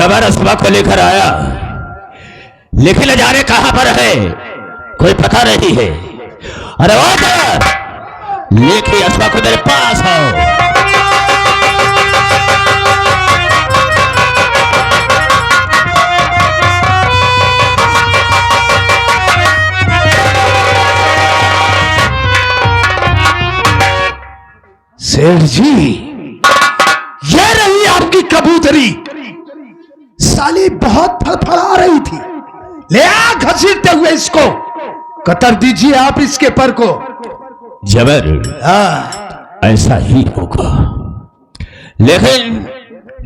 जबर असबा को लेकर आया, लेकिन न जाने कहां पर है, कोई पता नहीं है। अरे वाटर, लेके असबा को मेरे पास आओ। सेठ जी, ये रही आपकी कबूतरी। साली बहुत फड़फड़ा रही थी। ले आ घसीटते हुए इसको, कतर दीजिए आप इसके पर को। जबर, ऐसा ही होगा, लेकिन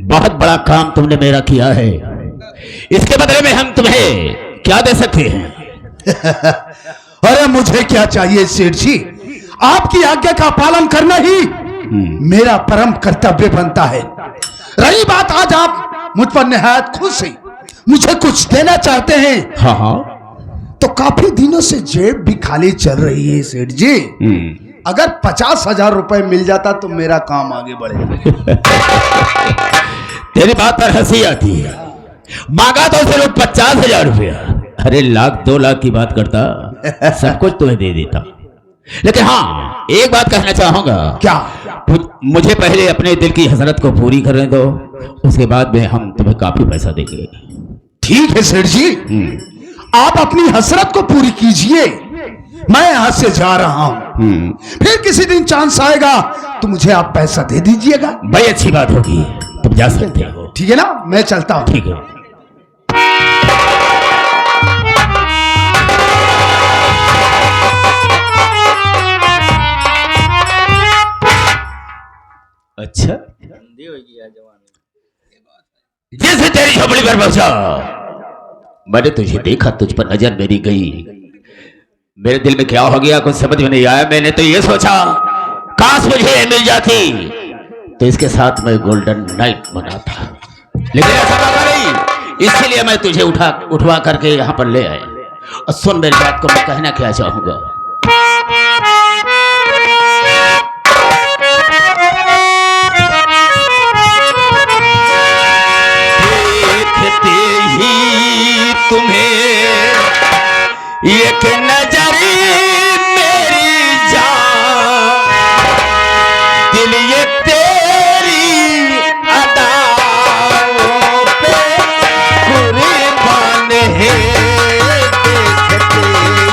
बहुत बड़ा काम तुमने मेरा किया है, इसके बदले में हम तुम्हें क्या दे सकते हैं? अरे मुझे क्या चाहिए सेठ जी, आपकी आज्ञा का पालन करना ही मेरा परम कर्तव्य बनता है। रही बात आज आप मुझ पर निहायत खुश हैं, मुझे कुछ देना चाहते हैं। हाँ हाँ, तो काफी दिनों से जेब भी खाली चल रही है सेठ जी। अगर 50,000 रुपए मिल जाता तो मेरा काम आगे बढ़ेगा। तेरी बात पर हंसी आती है, मांगा तो सिर्फ 50,000 रुपया। अरे 1,00,000 2 लाख की बात करता, सब कुछ तुम्हें दे देता। लेकिन हाँ, एक बात कहना चाहूंगा। क्या? मुझे पहले अपने दिल की हसरत को पूरी करने दो, उसके बाद में हम तुम्हें काफी पैसा देंगे। ठीक है सेठ जी, आप अपनी हसरत को पूरी कीजिए, मैं यहां से जा रहा हूं। फिर किसी दिन चांस आएगा तो मुझे आप पैसा दे दीजिएगा। भाई अच्छी बात होगी, तुम जा सकते हो। ठीक है ना, मैं चलता हूं। ठीक है। अच्छा, जैसे तेरी झोपड़ी पर पहुंचा, मैंने तुझे देखा, तुझ पर नजर मेरी गई। मेरे दिल में क्या हो गया कुछ समझ में नहीं आया। मैंने तो ये सोचा, काश मुझे ये मिल जाती तो इसके साथ मैं गोल्डन नाइट बनाता, लेकिन ऐसा मौका नहीं। इसीलिए मैं तुझे उठवा करके यहाँ पर ले आया। और सुन मेरी बात को, मैं कहना क्या चाहूंगा। देखते ही तुम्हें एक नजर मेरी जान, दिल ये तेरी अदाओं पे कुर्बान है। देखते ही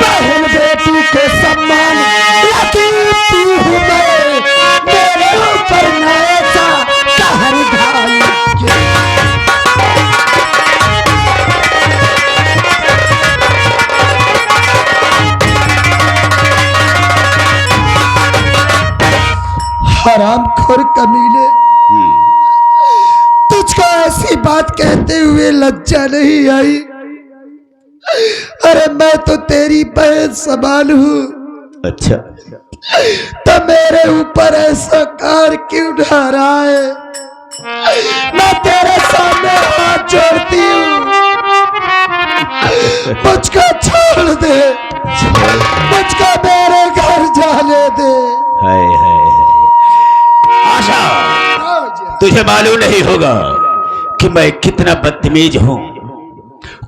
बहन बेटी के सम्मान लकीती हूँ मैं, मेरे ऊपर ऐसा कहर ढाई। हरामखोर कमीने, तुझको ऐसी बात कहते हुए लज्जा नहीं आई? अरे मैं तो तेरी बहन समान हूँ। अच्छा, तो मेरे ऊपर ऐसा कार क्यों ढा रहा है? मैं तेरे सामने हाथ जोड़ती हूँ, मुझको छोड़ दे, मुझको मेरे घर जाने दे। हाय हाय हाय, तुझे मालूम नहीं होगा कि मैं कितना बदतमीज हूं,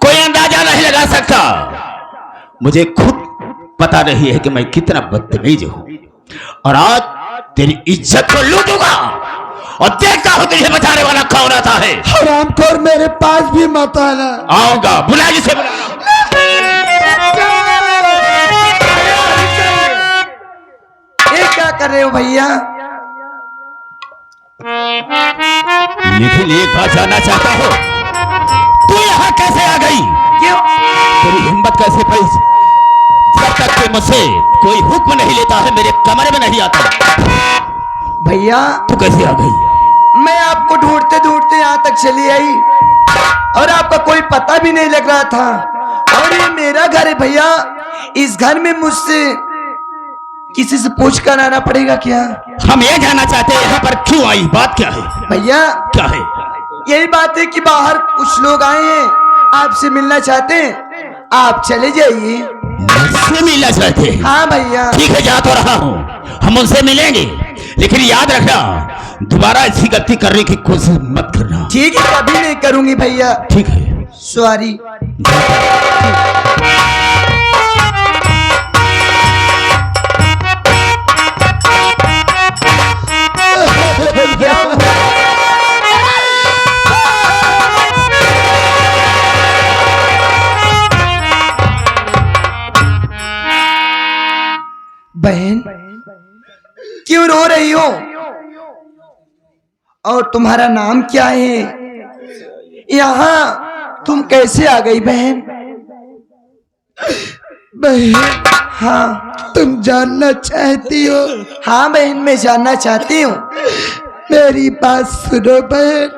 कोई अंदाजा नहीं लगा सकता। मुझे खुद पता नहीं है कि मैं कितना बदतमीज हूं, और आज तेरी इज्जत को लूटूंगा और देखता हूं तुझे बचाने वाला कौन आता है। हरामखोर मेरे पास भी मत आना। आऊंगा, बुला जिसे बुला। ये क्या कर रहे हो भैया? लेकिन एक बात जानना चाहता हूं, तू यहाँ कैसे आ गई? क्यों? तेरी हिम्मत कैसे पड़ी? जब तक कि मुझसे कोई हुक्म नहीं लेता है मेरे कमरे में नहीं आता। भैया तू कैसे आ गई? मैं आपको ढूंढते ढूंढते यहाँ तक चली आई और आपका कोई पता भी नहीं लग रहा था। और ये मेरा घर है भैया, इस घर में मुझसे किसी से पूछ कर आना पड़ेगा क्या? हम ये जानना चाहते हैं यहाँ पर क्यों आई, बात क्या है? भैया क्या है? यही बात है कि बाहर कुछ लोग आए हैं, आपसे मिलना चाहते हैं, आप चले जाइए। मुझसे मिलना चाहते हैं? हाँ भैया। ठीक है, जा तो रहा हूँ, हम उनसे मिलेंगे, लेकिन याद रखना दोबारा ऐसी गलती करने की कोशिश मत करना। ठीक है, कभी नहीं करूंगी भैया। ठीक है, सॉरी। बहन क्यों रो रही हो? और तुम्हारा नाम क्या है? यहाँ तुम कैसे आ गई बहन? बहन, हाँ। तुम जानना चाहती हो? हाँ बहन, मैं जानना चाहती हूँ। मेरी बात सुनो बहन।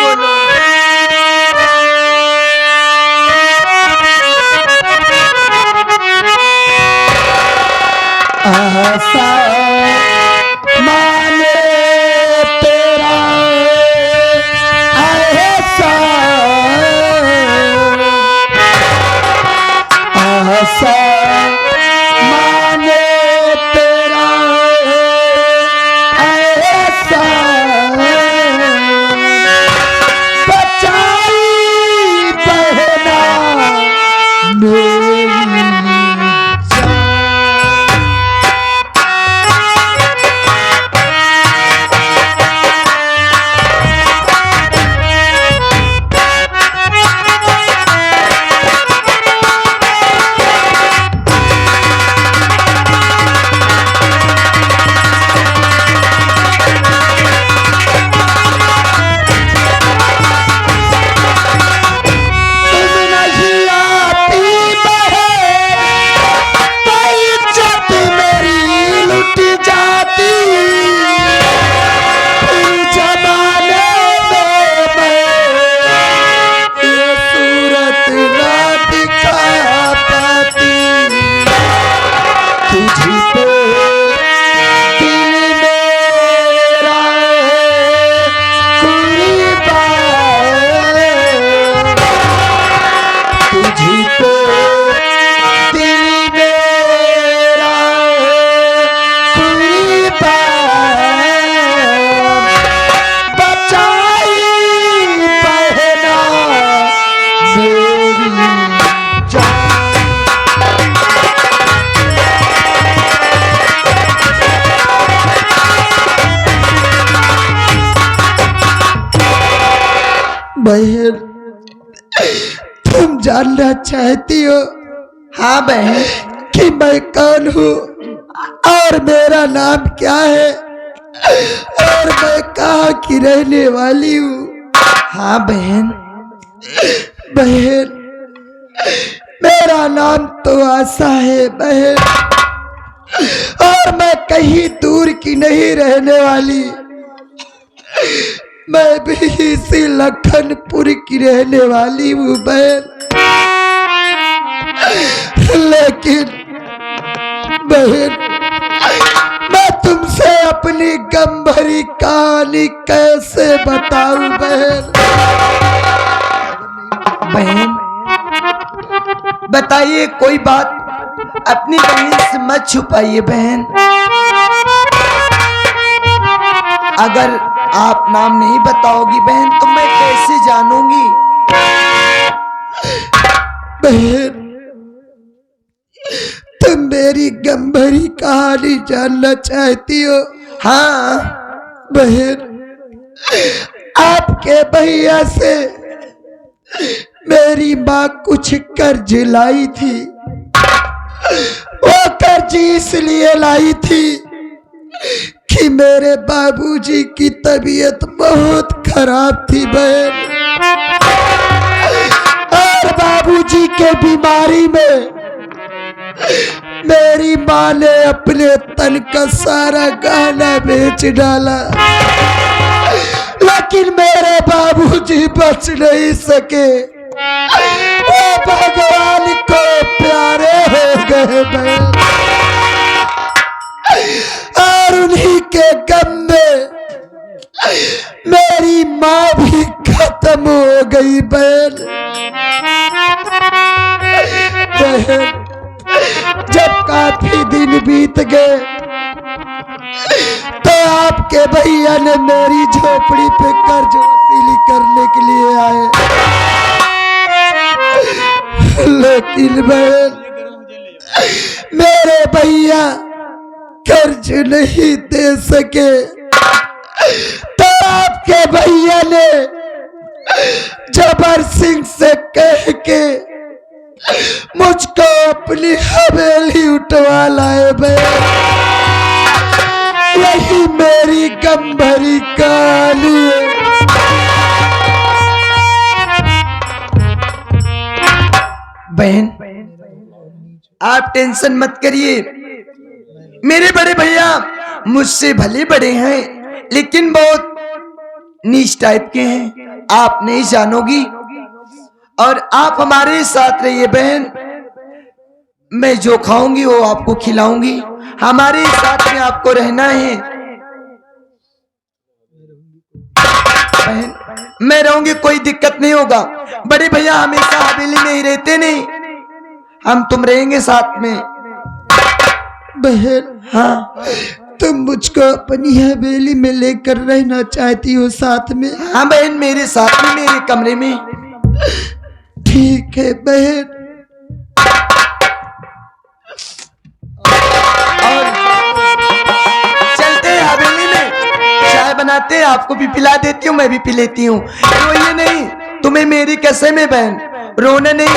बोलो। आशा माने तेरा ऐसा, आशा माने तेरा ऐसा, बचाई बहना मेरी जान। बहन, तुम जानना चाहती हो? हाँ बहन। कि मैं कौन हूँ और मेरा नाम क्या है और मैं कहाँ की रहने वाली हूँ? हाँ बहन। बहन, मेरा नाम तो आशा है बहन, और मैं कहीं दूर की नहीं रहने वाली। मैं भी इसी लखनपुर की रहने वाली हूँ बहन। लेकिन बहन, मैं तुमसे अपनी गम भरी कहानी कैसे बताऊं बहन? बहन बताइए, कोई बात अपनी बहन से मत छुपाइए बहन। अगर आप नाम नहीं बताओगी बहन तो मैं कैसे जानूंगी? बहन, तुम मेरी गंभीरी कहानी जानना चाहती हो? हाँ बहन, आपके भैया से मेरी माँ कुछ कर्ज लाई थी। वो कर्ज इसलिए लाई थी कि मेरे बाबूजी की तबीयत बहुत खराब थी बहन, और बाबूजी के बीमारी में मेरी माँ ने अपने तन का सारा गहना बेच डाला, लेकिन मेरे बाबूजी बच नहीं सके। वो भगवान को प्यारे हो गए बहन, और उन्हीं के गम में मेरी माँ भी खत्म हो गई बहन। जब काफी दिन बीत गए तो आपके भैया ने मेरी झोपड़ी पे कर्ज वसूली करने के लिए आए, लेकिन बहन मेरे भैया कर्ज नहीं दे सके। तो आपके भैया ने जबर सिंह से कह के मुझको अपनी हवेली उठवा लाए बहन। यही मेरी गंभीरी कहानी है। बहन आप टेंशन मत करिए, मेरे बड़े भैया मुझसे भले बड़े हैं लेकिन बहुत नीच टाइप के हैं, आप नहीं जानोगी। और आप हमारे साथ रहिए बहन, मैं जो खाऊंगी वो आपको खिलाऊंगी, हमारे साथ में आपको रहना है बहन। मैं रहूंगी, कोई दिक्कत नहीं होगा। बड़े भैया हमेशा हवेली में ही रहते नहीं, हम तुम रहेंगे साथ में बहन। हाँ, तुम मुझको अपनी हवेली में लेकर रहना चाहती हो साथ में? हाँ बहन, मेरे साथ में मेरे कमरे में। ठीक है बहन। और चलते हैं हवेली में, चाय बनाते हैं, आपको भी पिला देती हूँ, मैं भी पी लेती हूँ। रोइए नहीं, तुम्हें मेरी कसम है बहन, रोना नहीं।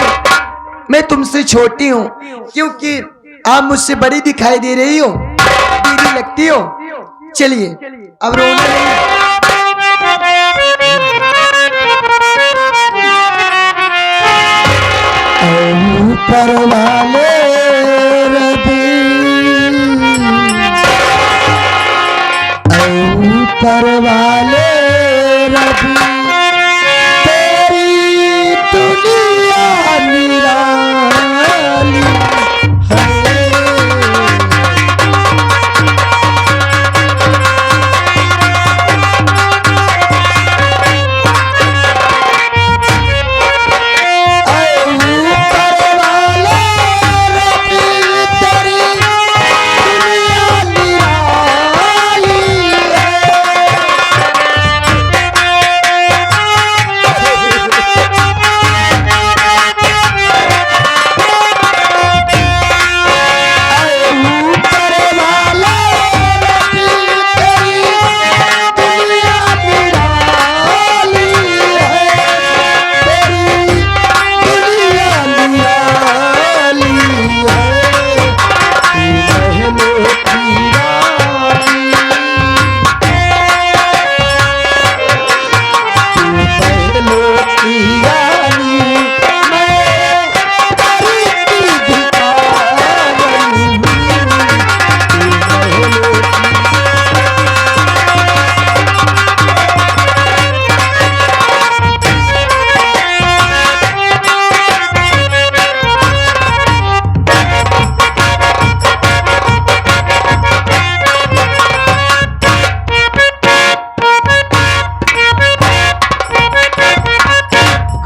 मैं तुमसे छोटी हूँ क्योंकि आप मुझसे बड़ी दिखाई दे रही हो, दीदी लगती हो। चलिए अब रोना नहीं। ऊपर वाले रबी, ऊपर वाले रबी, तेरी दुनिया निराली है।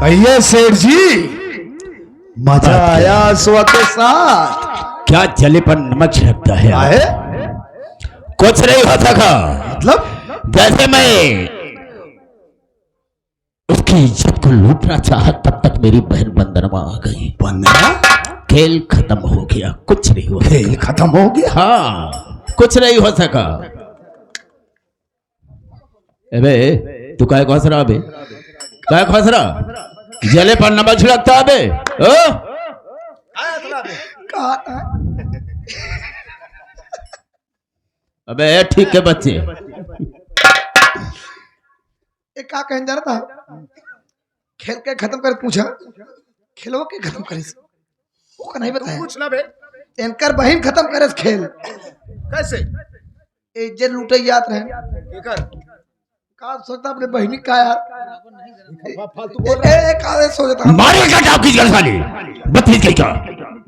कहिए सेठ जी, मजा आया सुबह के साथ? क्या जले पर नमक छिड़कता है? आए? कुछ नहीं होता का, मतलब जैसे मैं उसकी इज्जत को लूटना चाहा तब तक मेरी बहन बंदरमा आ गई। बंदना? खेल खत्म हो गया, कुछ नहीं हुआ। खेल खत्म हो गया? हाँ, कुछ नहीं हो सका। अबे तू काय खोस रहा? अबे काय खोस रहा? जले पर नमक छिड़कता अबे? अबे ठीक है बच्चे। एक का कहन जा रहा था, खेल के खत्म कर, पूछा खेलो के खत्म करे, वो का नहीं बताया। पूछना बे। इनकर बहन खत्म करे खेल कैसे? इज्जत लूटे याद रहे का सोचता अपने बहनी का यार फालतू बोल ए का सोचता मारे का टाप की साली बत्तीस कहीं का।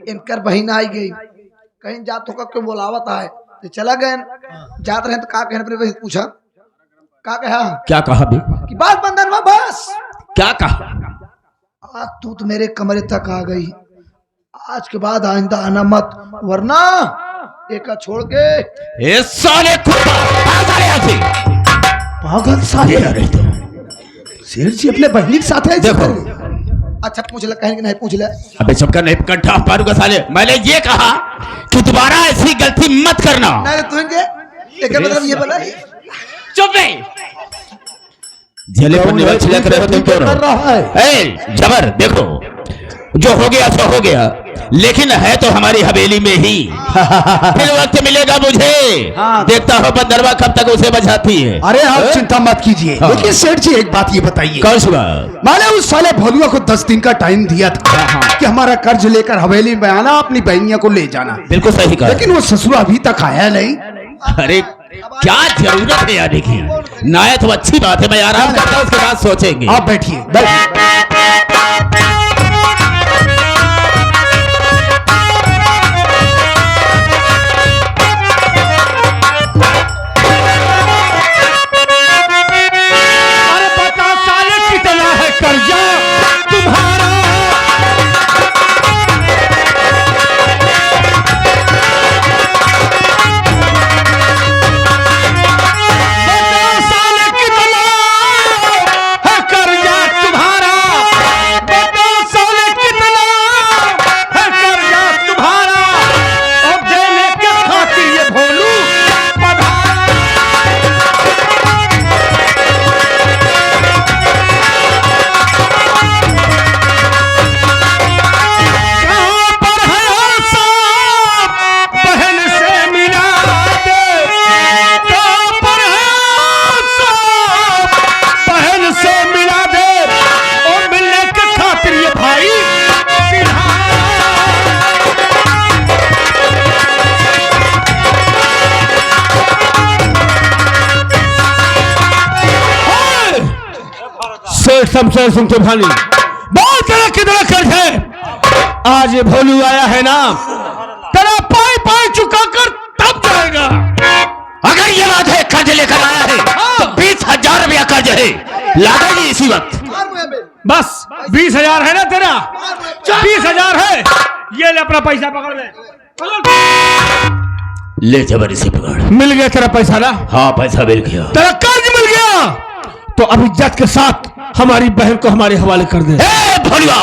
इनकर बहन आई गई, कहीं जात होकर क्यों बुलावत आए तो चला गए, जात रहे तो का कहने अपने बहन पूछा, का कहा? क्या कहा बे? कि बात बंदरवा बस। क्या कहा? आज तू तो मेरे कमरे तक आ गई, आज के बाद आइंदा आना मत, वरना एक छोड़ के। ए साले कुत्ता, पागल साले। अरे तो शेर जी अपने बहनी के साथ है। देखो। अच्छा पूछ ले, कहीं कि नहीं पूछ ले। अबे चुप कर, नहीं कंठा पारू का साले। मैंने ये कहा कि दोबारा ऐसी गलती मत करना। नहीं तू इनके एक मतलब ये बोला चुप है। जले पर निवास छिड़क रहे हो तुम क्यों कर रहा है? ए जबर, देखो जो हो गया सो हो गया, लेकिन है तो हमारी हवेली में ही। फिर वक्त मिलेगा मुझे। हाँ। देखता हो बंदरवा कब तक उसे बचाती है। अरे आप चिंता मत कीजिए। हाँ। लेकिन सेठ जी एक बात ये बताइए, कौन सी बात? मैंने उस साले भोलुआ को 10 दिन का टाइम दिया था कि हमारा कर्ज लेकर हवेली में आना, अपनी बहनिया को ले जाना। बिल्कुल सही कहा। लेकिन वो ससुर अभी तक आया नहीं। अरे क्या जरूरत है आने की? ना है तो अच्छी बात है, मैं आराम करता हूँ, उसके बाद सोचेंगे। आप बैठिए बैठिए। अरे पता साले कितना है कर्जा तुम्हारा? बताओ साले कितना है कर्जा तुम्हारा? बताओ साले कितना है कर्जा तुम्हारा? अब देने के खातिर ये भोलू पधारा। कहाँ पर है आसाम? बहन से मिला दे। कहाँ पर है आसाम? बहन से मिला दे। और मिलने के खातिर ये भाई सेठ शमशेर सिंह तूफानी, बहुत तरह कितना कर्ज है। आज ये भोलू आया है ना, तेरा पाई पाई चुका कर तब जाएगा। अगर ये बात है कर्ज लेकर आया है तो 20,000 रुपया कर्ज है, लागेगी इसी वक्त। बस 20,000 है ना तेरा? 20,000 है, ये ले अपना पैसा पकड़ ले। ले जबर से पकड़। मिल गया तेरा पैसा ना? हाँ पैसा मिल गया। तेरा कर्ज मिल गया तो अब इज्जत के साथ हमारी बहन को हमारे हवाले कर दे। भोलुआ,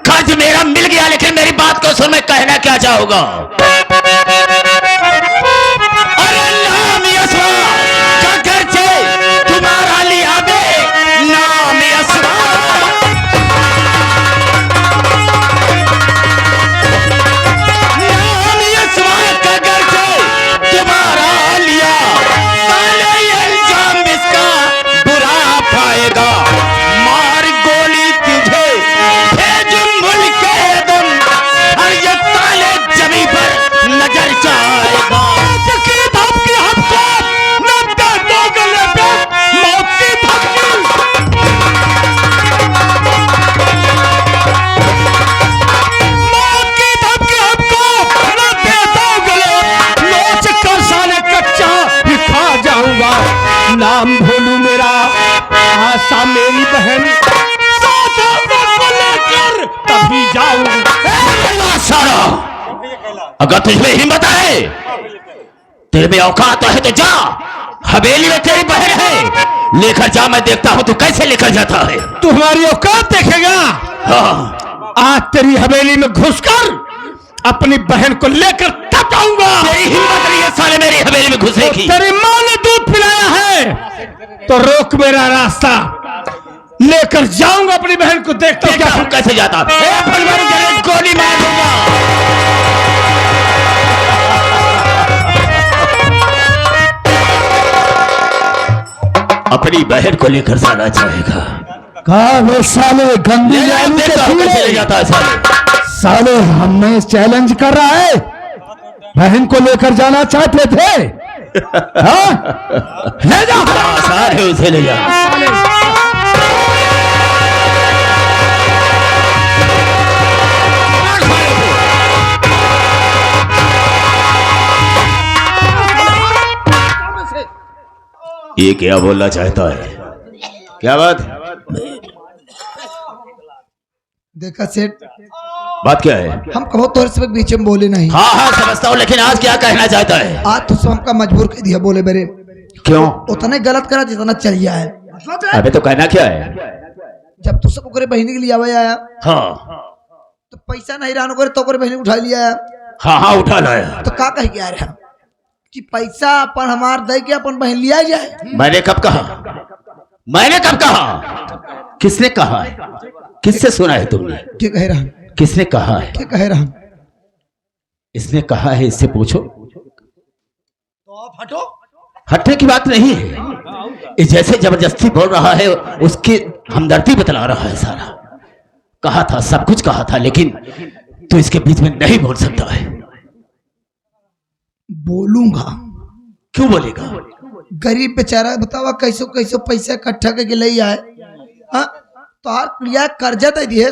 कर्ज मेरा मिल गया, लेकिन मेरी बात को सुन, मैं कहना क्या चाहूंगा। अरे नाम यशवा का कर्ज तुम्हारा लिया दे, नाम यशवा। नाम यशवा का कर्ज तुम्हारा लिया, साले ये इल्जाम इसका बुरा पाएगा। मार गोली तुझे भेज मुल्क के दम, हर ये साले जमी पर नजर जाएगा। की धमकी हमको न दे दो गले पे, मौत की धमकी। मौत की धमकी हमको न दे दो गले, नोच कर साले कच्चा ही खा जाऊंगा। नाम भोलू मेरा, आशा मेरी बहन, को लेकर तभी जाऊंगा। सारा अगर तुझमें हिम्मत है, तेरे में औकात है तो जा, हवेली में तेरी बहन है, लेकर जा, मैं देखता हूं तू कैसे लेकर जाता है। तुम्हारी औकात देखेगा। हाँ, आज तेरी हवेली में घुसकर अपनी बहन को लेकर तब आऊंगा। तेरी हिम्मत नहीं है साले मेरी हवेली में घुसने की। तेरी माँ ने दूध पिलाया है तो रोक मेरा रास्ता, लेकर जाऊंगा अपनी बहन को। देखता हूं क्या क्या कैसे जाता है। फुलवारी जलेब गोली मार दूंगा। अपनी बहन को लेकर जाना चाहेगा। कहा वो साले गंदी जादू के देखता हूं कैसे ले कीड़े। जाता है साले। साले हमें चैलेंज कर रहा है, बहन को लेकर जाना चाहते थे। हाँ? ले जा। आसान है उसे ले जा। ये क्या बोलना चाहता है? क्या बात? देखा सेठ, बात क्या है? हम कहो तो इस वक्त बीच में बोले नहीं। हाँ हाँ समझता हूँ, लेकिन आज क्या कहना चाहता है? आज तो सब हमका मजबूर कर दिया बोले मेरे। क्यों? उतना गलत करा जितना चलिया है। अबे तो कहना क्या है? जब तू सब ओकरे बहनी के लिए आया हाँ तो पैसा नहीं रहा करे तो ओकरे बहनी उठा लिया। हाँ हाँ उठा लाया। तो का कह के आ रहा कि पैसा अपन हमार दे के अपन बहन लिया जाए। मैंने कब कहा? मैंने कब कहा? किसने कहा है? किससे सुना है तुमने? क्या कह रहा? किसने कहा है? क्या कह रहा? इसने कहा है, इससे पूछो। तो आप हटो। हटने की बात नहीं है, ये जैसे जबरदस्ती बोल रहा है, उसकी हमदर्दी बतला रहा है सारा। कहा था, सब कुछ कहा था, लेकिन तू इसके बीच में नहीं बोल सकता है। बोलूंगा। क्यों बोलेगा? गरीब बेचारा बतावा कैसो कैसो पैसा इकट्ठा करके ले आए। हाँ? तो हार लिया कर्जा दे दिए।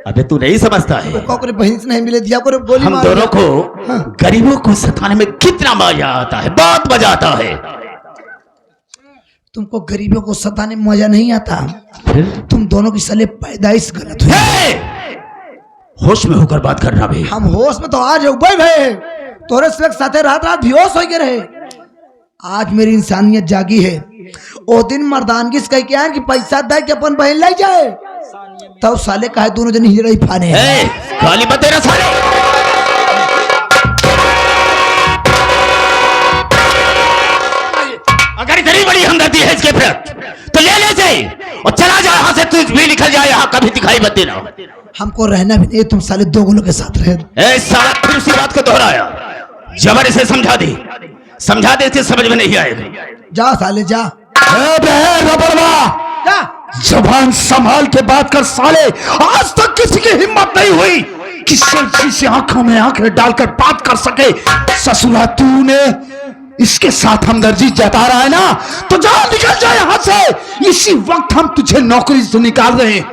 अबे तू नहीं समझता है, ओकरे बहन से नहीं मिले दिया करे गोली हम मार दोनों दिया। को हाँ। गरीबों को सताने में कितना मजा आता है, बहुत मजा आता है। तुमको गरीबों को सताने में मजा नहीं आता। फिर तुम दोनों की सले पैदाइश गलत हुई। हे! होश में होकर बात करना भी। हम होश में तो आज उबे भे तोरे से साथे रात रात बेहोश हो के रहे। आज मेरी इंसानियत जागी है। ओ दिन मर्दानगी से कह के आए कि पैसा दे के अपन बहन ले जाए, तब साले कहे दोनों जन हिजड़े ही फाने। हे! गाली मत देना साले। अगर इतनी बड़ी हमदर्दी है इसके प्रति तो ले जाए और चला जाए यहाँ से, तू भी निकल जाए, यहाँ कभी दिखाई मत देना। हमको रहना भी नहीं, तुम साले दो गोलों के साथ रहे। ए साला फिर उसी बात को दोहराया। जबर इसे समझा दे, इसके समझ में नहीं आएगा। जा साले जा। जा। जबान संभाल के बात कर साले। आज तक किसी की हिम्मत नहीं हुई कि सेठ से आंखों में आंखें डालकर बात कर सके। ससुरा तूने इसके साथ हमदर्दी जता रहा है ना, तो जा, निकल जा यहाँ से। इसी वक्त हम तुझे नौकरी से निकाल रहे हैं।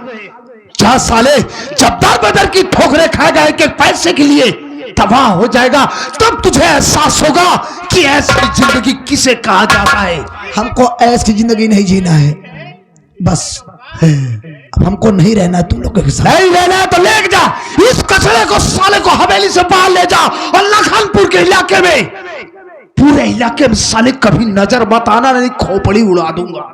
जा साले, जब दर बदर की ठोकरें खाएगा एक एक पैसे के लिए, तबाह हो जाएगा, तब तुझे एहसास होगा कि ऐसी जिंदगी किसे कहा जाता है। हमको ऐसी जिंदगी नहीं जीना है, बस अब हमको नहीं रहना है तुम लोगों के साथ। नहीं रहना है तो ले जा इस कचरे को, साले को हवेली से बाहर ले जा और लखनपुर के इलाके में, पूरे इलाके में साले कभी नजर मत आना, नहीं खोपड़ी उड़ा दूंगा।